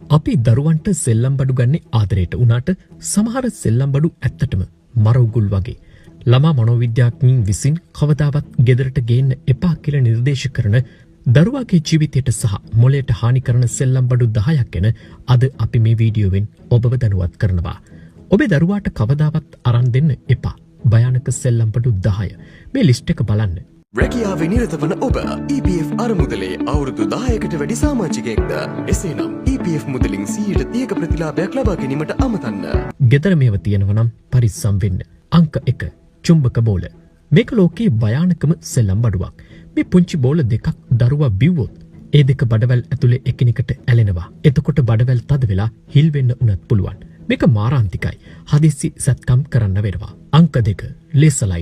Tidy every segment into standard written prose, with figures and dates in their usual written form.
අපි දරුවන්ට සෙල්ලම් බඩු ගන්නේ ආදරයට වුණාට සමහර සෙල්ලම් බඩු ඇත්තටම මරවුගුල් වගේ. ළමා මනෝවිද්‍යාඥයින් විසින් කවදාවත් ගෙදරට ගේන්න එපා කියලා නිර්දේශ කරන දරුවාගේ ජීවිතයට සහ මොළයට හානි කරන සෙල්ලම් බඩු 10ක් ගැන අද අපි මේ වීඩියෝවෙන් ඔබව දැනුවත් කරනවා. ඔබේ දරුවාට කවදාවත් අරන් දෙන්න එපා භයානක සෙල්ලම් බඩු 10. මේ ලිස්ට් එක බලන්න. රැකියාවේ නිරත වන ඔබ EPF අරමුදලේ අවුරුදු 10කට වැඩි සමාජිකයෙක්ද? එසේනම් EPF මුදලින් 100% ප්‍රතිලාභයක් ලබා ගැනීමට අමතන්න. ගෙදර මේව තියෙනවා නම් පරිස්සම් වෙන්න. අංක 1 චුම්බක බෝල. මේක ලෝකයේ භයානකම සෙල්ලම් බඩුවක්. මේ පුංචි බෝල දෙකක් දරුවා බිව්වොත් ඒ දෙක බඩවැල් ඇතුලේ එකිනෙකට ඇලෙනවා. එතකොට බඩවැල් තද වෙලා හිල් වෙන්න උනත් පුළුවන්. මේක මාරාන්තිකයි. හදිස්සි සැත්කම් කරන්න වෙනවා. අංක 2 ලේසර්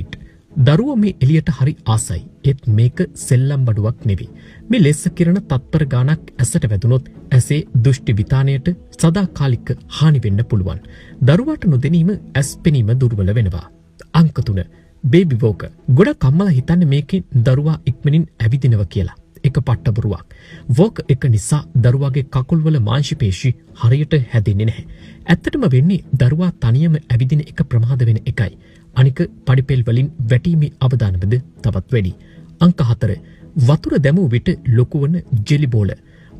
දරුවෝ මේ එළියට හරි ආසයි. ඒත් මේක සෙල්ලම් බඩුවක් නෙවෙයි. මේ ලේසර් කිරණ තත්පර ගානක් ඇසට වැදුනොත් ඇසේ දෘෂ්ටි විතානයට සදාකාලික හානි වෙන්න පුළුවන්. දරුවාට නොදැනීම ඇස් පෙනීම දුර්වල වෙනවා. අංක 3 බේබි වෝක. ගොඩක් අම්මලා හිතන්නේ මේකෙන් දරුවා ඉක්මනින් ඇවිදිනවා කියලා. එක පට්ට බොරුවක්. වෝක එක නිසා දරුවාගේ කකුල් වල මාංශ පේශි හරියට හැදෙන්නේ නැහැ. ඇත්තටම වෙන්නේ දරුවා තනියම ඇවිදින එක ප්‍රමාද වෙන එකයි. අනික පඩිපෙල් වලින් වැටීමේ අවදානමද තවත් වැඩි. අංක 4 වතුර දැමූ විට ලොකු වන ජෙලි බෝල.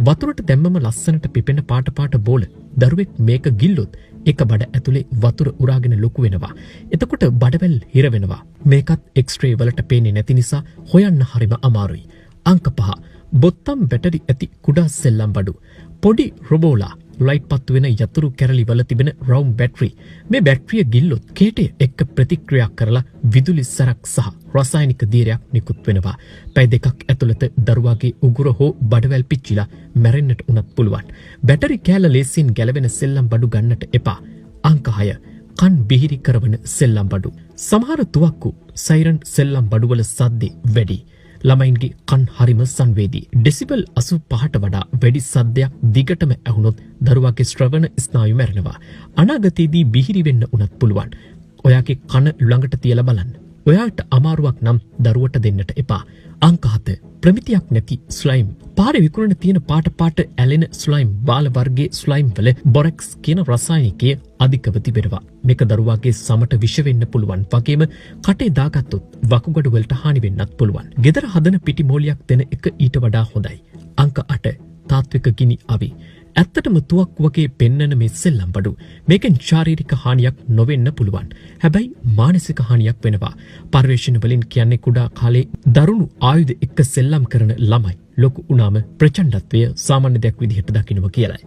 වතුරට දැම්මම ලස්සනට පිපෙන පාට බෝල. දරුවෙක් මේක ගිල්ලොත් එක බඩ ඇතුලේ වතුර උරාගෙන ලොකු වෙනවා. එතකොට බඩවැල් හිර වෙනවා. මේකත් එක්ස්රේ වලට පේන්නේ නැති නිසා හොයන්න හරිම අමාරුයි. අංක 5 බොත්තම් බැටරි ඇති කුඩා සෙල්ලම් බඩු. පොඩි රොබෝලා ලයිට් පත්තු වෙන යතුරු කැරලි වල තිබෙන රවුම් බැටරි. මේ බැටරිය ගිල්ලොත් කේටය එක්ක ප්‍රතික්‍රියා කරලා විදුලි සරක් සහ රසායනික දීරයක් නිකුත් වෙනවා. පැය දෙකක් ඇතුළත දරුවාගේ උගුර හෝ බඩවැල් පිච්චිලා මැරෙන්නට උනත් පුළුවන්. බැටරි කෑල්ල ලේසියෙන් ගැලවෙන සෙල්ලම් බඩු ගන්නට එපා. අංක 6 කන් බිහිරි කරවන සෙල්ලම් බඩු. සමහර තුවක්කු සයිරන් සෙල්ලම් බඩුවල සද්දේ වැඩි. ළමයින්ගේ කන් හරිම සංවේදී. ඩෙසිබල් 85ට වඩා වැඩි සද්දයක් දිගටම ඇහුනොත් දරුවාගේ ශ්‍රවණ ස්නායු මැරෙනවා. අනාගතයේදී බිහිරි වෙන්න උනත් පුළුවන්. ඔයාගේ කන ළඟට තියලා බලන්න. ඔයාට අමාරුවක් නම් දරුවට දෙන්නට එපා. අංක 7 ප්‍රමිතියක් නැති ස්ලයිම්. පාරේ විකුණන තියෙන පාට ඇලෙන ස්ලයිම් බාල වර්ගයේ ස්ලයිම් වල බොරෙක්ස් කියන රසායනිකය අධිකව තිබෙනවා. මේක දරුවාගේ සමට විෂ වෙන්න පුළුවන්. වගේම කටේ දාගත්තොත් වකුගඩු වලට හානි වෙන්නත් පුළුවන්. ගෙදර හදන පිටි මෝලියක් දෙන එක ඊට වඩා හොඳයි. අංක 8 තාත්වික ගිනි අවි. ඇත්තටම තුවක්කුවගේ පෙන්නන මේ සෙල්ලම් බඩු මේකෙන් ශාරීරික හානියක් නොවෙන්න පුළුවන්. හැබැයි මානසික හානියක් වෙනවා. පර්යේෂණ වලින් කියන්නේ කුඩා කාලේ දරුණු ආයුධ එක්ක සෙල්ලම් කරන ළමයි ලොකු උනාම ප්‍රචණ්ඩත්වය සාමාන්‍ය දෙයක් විදිහට දකින්නවා කියලයි.